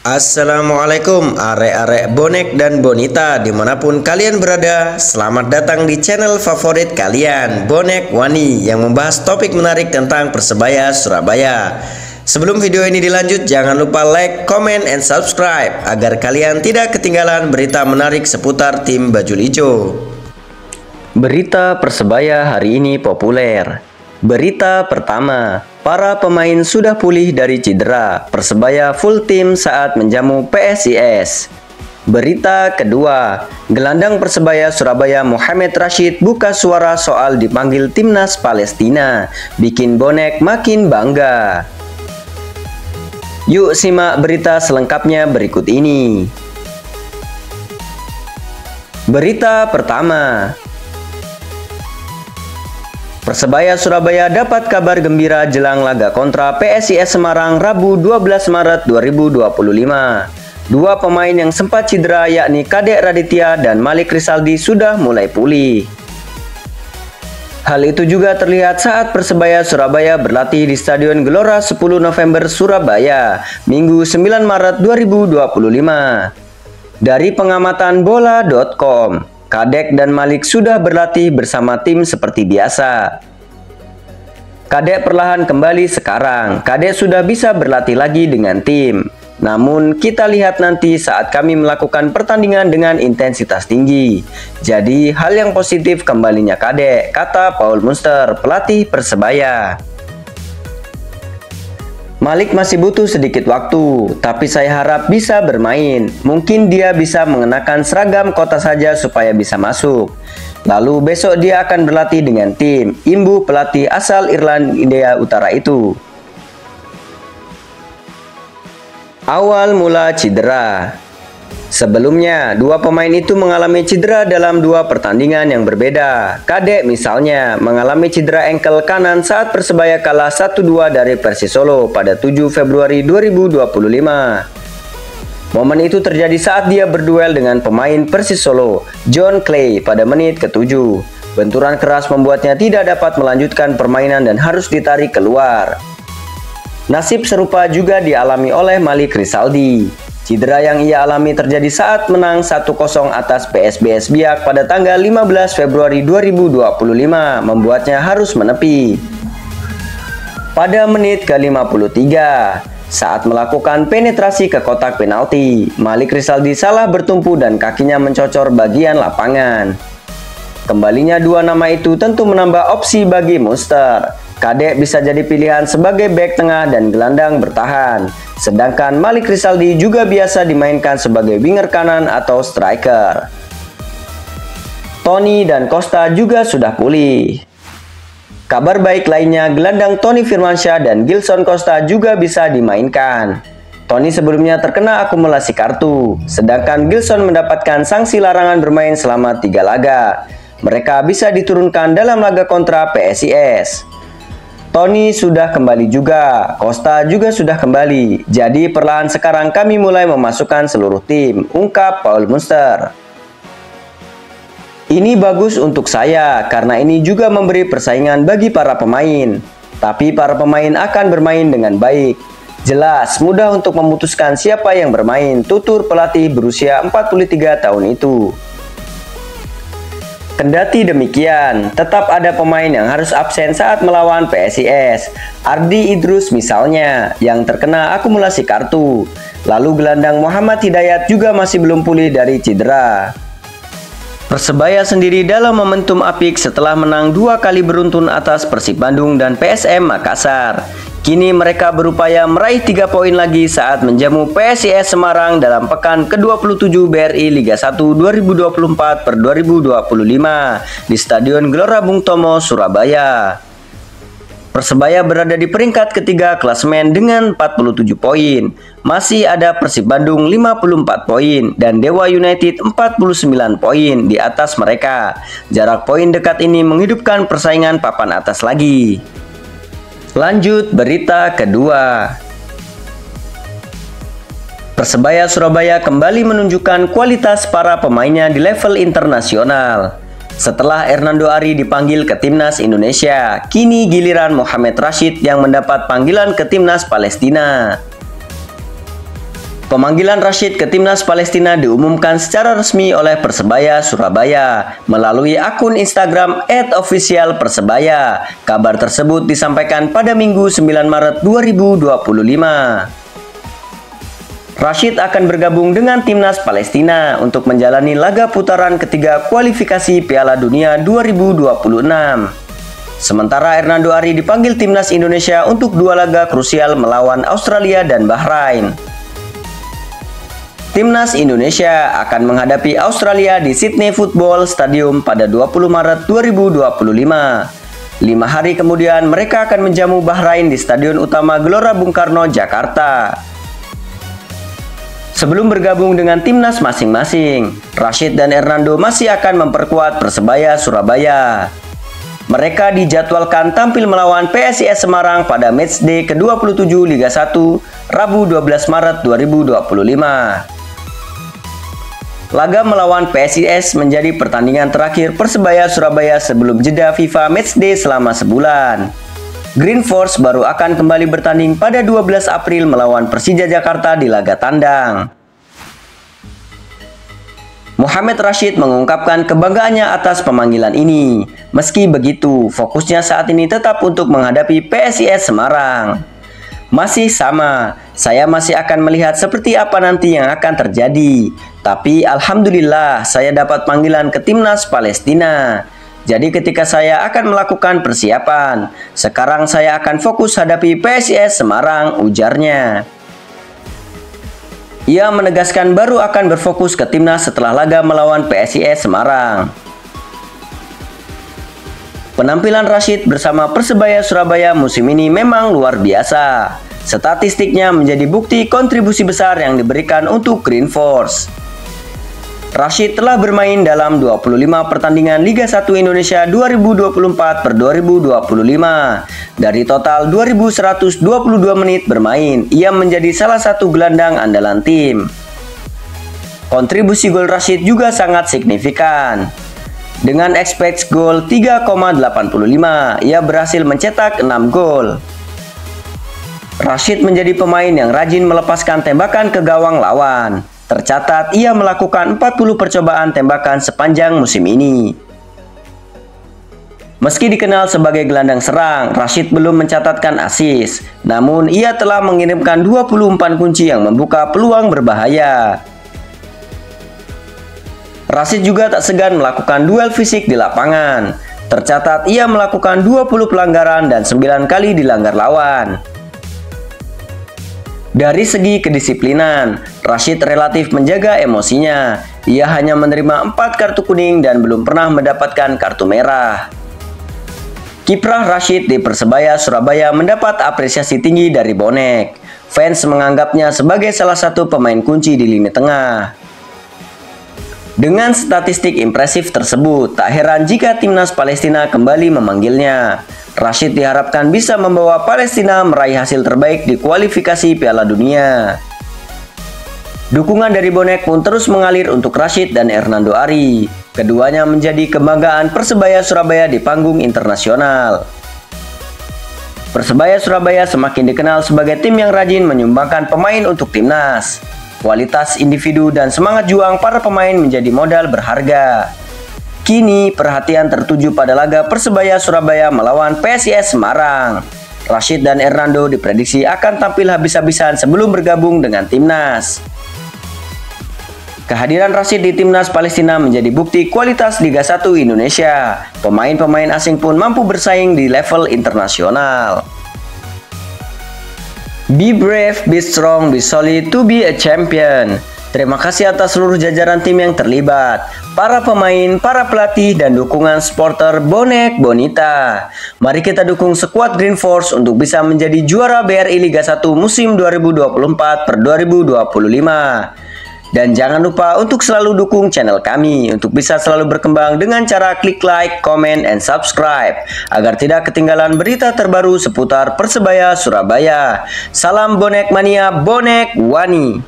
Assalamualaikum arek-arek bonek dan bonita dimanapun kalian berada. Selamat datang di channel favorit kalian, Bonek Wani, yang membahas topik menarik tentang Persebaya Surabaya. Sebelum video ini dilanjut, jangan lupa like, comment, and subscribe agar kalian tidak ketinggalan berita menarik seputar tim bajul ijo. Berita Persebaya hari ini populer. Berita pertama, para pemain sudah pulih dari cedera. Persebaya full tim saat menjamu PSIS. Berita kedua, gelandang Persebaya Surabaya Mohamed Rashid buka suara soal dipanggil timnas Palestina. Bikin bonek makin bangga. Yuk simak berita selengkapnya berikut ini. Berita pertama, Persebaya Surabaya dapat kabar gembira jelang laga kontra PSIS Semarang Rabu 12 Maret 2025. Dua pemain yang sempat cedera yakni Kadek Raditya dan Malik Rizaldi sudah mulai pulih. Hal itu juga terlihat saat Persebaya Surabaya berlatih di Stadion Gelora 10 November Surabaya, Minggu 9 Maret 2025. Dari pengamatan bola.com, Kadek dan Malik sudah berlatih bersama tim seperti biasa. Kadek perlahan kembali sekarang. Kadek sudah bisa berlatih lagi dengan tim. Namun kita lihat nanti saat kami melakukan pertandingan dengan intensitas tinggi. Jadi hal yang positif kembalinya Kadek, kata Paul Munster, pelatih Persebaya. Malik masih butuh sedikit waktu, tapi saya harap bisa bermain. Mungkin dia bisa mengenakan seragam kota saja supaya bisa masuk. Lalu besok dia akan berlatih dengan tim, imbuh pelatih asal Irlandia Utara itu. Awal mula cedera. Sebelumnya, dua pemain itu mengalami cedera dalam dua pertandingan yang berbeda. Kadek misalnya mengalami cedera engkel kanan saat Persebaya kalah 1-2 dari Persis Solo pada 7 Februari 2025. Momen itu terjadi saat dia berduel dengan pemain Persis Solo, John Clay, pada menit ke-7. Benturan keras membuatnya tidak dapat melanjutkan permainan dan harus ditarik keluar. Nasib serupa juga dialami oleh Malik Rizaldi. Cedera yang ia alami terjadi saat menang 1-0 atas PSBS Biak pada tanggal 15 Februari 2025 membuatnya harus menepi. Pada menit ke-53, saat melakukan penetrasi ke kotak penalti, Malik Rizaldi salah bertumpu dan kakinya mencocor bagian lapangan. Kembalinya dua nama itu tentu menambah opsi bagi Munster. Kadek bisa jadi pilihan sebagai bek tengah dan gelandang bertahan. Sedangkan Malik Rizaldi juga biasa dimainkan sebagai winger kanan atau striker. Tony dan Costa juga sudah pulih. Kabar baik lainnya, gelandang Tony Firmansyah dan Gilson Costa juga bisa dimainkan. Tony sebelumnya terkena akumulasi kartu, sedangkan Gilson mendapatkan sanksi larangan bermain selama 3 laga. Mereka bisa diturunkan dalam laga kontra PSIS. Tony sudah kembali juga, Costa juga sudah kembali. Jadi perlahan sekarang kami mulai memasukkan seluruh tim, ungkap Paul Munster. Ini bagus untuk saya karena ini juga memberi persaingan bagi para pemain. Tapi para pemain akan bermain dengan baik. Jelas mudah untuk memutuskan siapa yang bermain, tutur pelatih berusia 43 tahun itu. Kendati demikian, tetap ada pemain yang harus absen saat melawan PSIS. Ardi Idrus misalnya, yang terkena akumulasi kartu. Lalu gelandang Muhammad Hidayat juga masih belum pulih dari cedera. Persebaya sendiri dalam momentum apik setelah menang 2 kali beruntun atas Persib Bandung dan PSM Makassar. Kini mereka berupaya meraih 3 poin lagi saat menjamu PSIS Semarang dalam pekan ke-27 BRI Liga 1 2024/2025 di Stadion Gelora Bung Tomo, Surabaya. Persebaya berada di peringkat ketiga klasemen dengan 47 poin. Masih ada Persib Bandung 54 poin dan Dewa United 49 poin di atas mereka. Jarak poin dekat ini menghidupkan persaingan papan atas lagi. Lanjut berita kedua. Persebaya Surabaya kembali menunjukkan kualitas para pemainnya di level internasional. Setelah Hernando Ari dipanggil ke Timnas Indonesia, kini giliran Mohamed Rashid yang mendapat panggilan ke Timnas Palestina. Pemanggilan Rashid ke timnas Palestina diumumkan secara resmi oleh Persebaya Surabaya melalui akun Instagram @officialpersebaya. Kabar tersebut disampaikan pada Minggu 9 Maret 2025. Rashid akan bergabung dengan timnas Palestina untuk menjalani laga putaran ketiga kualifikasi Piala Dunia 2026. Sementara Hernando Ari dipanggil timnas Indonesia untuk 2 laga krusial melawan Australia dan Bahrain. Timnas Indonesia akan menghadapi Australia di Sydney Football Stadium pada 20 Maret 2025. 5 hari kemudian mereka akan menjamu Bahrain di Stadion Utama Gelora Bung Karno, Jakarta. Sebelum bergabung dengan timnas masing-masing, Rashid dan Hernando masih akan memperkuat Persebaya Surabaya. Mereka dijadwalkan tampil melawan PSIS Semarang pada matchday ke-27 Liga 1, Rabu 12 Maret 2025. Laga melawan PSIS menjadi pertandingan terakhir Persebaya Surabaya sebelum jeda FIFA Matchday selama sebulan. Green Force baru akan kembali bertanding pada 12 April melawan Persija Jakarta di laga tandang. Mohamed Rashid mengungkapkan kebanggaannya atas pemanggilan ini. Meski begitu, fokusnya saat ini tetap untuk menghadapi PSIS Semarang. Masih sama, saya masih akan melihat seperti apa nanti yang akan terjadi. Tapi alhamdulillah saya dapat panggilan ke timnas Palestina. Jadi ketika saya akan melakukan persiapan, sekarang saya akan fokus hadapi PSIS Semarang, ujarnya. Ia menegaskan baru akan berfokus ke timnas setelah laga melawan PSIS Semarang. Penampilan Rashid bersama Persebaya Surabaya musim ini memang luar biasa. Statistiknya menjadi bukti kontribusi besar yang diberikan untuk Green Force. Rashid telah bermain dalam 25 pertandingan Liga 1 Indonesia 2024/2025. Dari total 2122 menit bermain, ia menjadi salah satu gelandang andalan tim. Kontribusi gol Rashid juga sangat signifikan. Dengan expected goal 3,85, ia berhasil mencetak 6 gol. Rashid menjadi pemain yang rajin melepaskan tembakan ke gawang lawan. Tercatat ia melakukan 40 percobaan tembakan sepanjang musim ini. Meski dikenal sebagai gelandang serang, Rashid belum mencatatkan assist. Namun ia telah mengirimkan 20 umpan kunci yang membuka peluang berbahaya. Rashid juga tak segan melakukan duel fisik di lapangan. Tercatat ia melakukan 20 pelanggaran dan 9 kali dilanggar lawan. Dari segi kedisiplinan, Rashid relatif menjaga emosinya. Ia hanya menerima 4 kartu kuning dan belum pernah mendapatkan kartu merah. Kiprah Rashid di Persebaya Surabaya mendapat apresiasi tinggi dari bonek. Fans menganggapnya sebagai salah satu pemain kunci di lini tengah. Dengan statistik impresif tersebut, tak heran jika timnas Palestina kembali memanggilnya. Rashid diharapkan bisa membawa Palestina meraih hasil terbaik di kualifikasi Piala Dunia. Dukungan dari bonek pun terus mengalir untuk Rashid dan Hernando Ari. Keduanya menjadi kebanggaan Persebaya Surabaya di panggung internasional. Persebaya Surabaya semakin dikenal sebagai tim yang rajin menyumbangkan pemain untuk timnas. Kualitas individu dan semangat juang para pemain menjadi modal berharga. Kini perhatian tertuju pada laga Persebaya Surabaya melawan PSIS Semarang. Rashid dan Hernando diprediksi akan tampil habis-habisan sebelum bergabung dengan timnas. Kehadiran Rashid di timnas Palestina menjadi bukti kualitas Liga 1 Indonesia. Pemain-pemain asing pun mampu bersaing di level internasional. Be brave, be strong, be solid to be a champion. Terima kasih atas seluruh jajaran tim yang terlibat, para pemain, para pelatih, dan dukungan supporter Bonek Bonita. Mari kita dukung skuad Green Force untuk bisa menjadi juara BRI Liga 1 musim 2024/2025. Dan jangan lupa untuk selalu dukung channel kami untuk bisa selalu berkembang dengan cara klik like, comment, and subscribe agar tidak ketinggalan berita terbaru seputar Persebaya Surabaya. Salam Bonek Mania, Bonek Wani.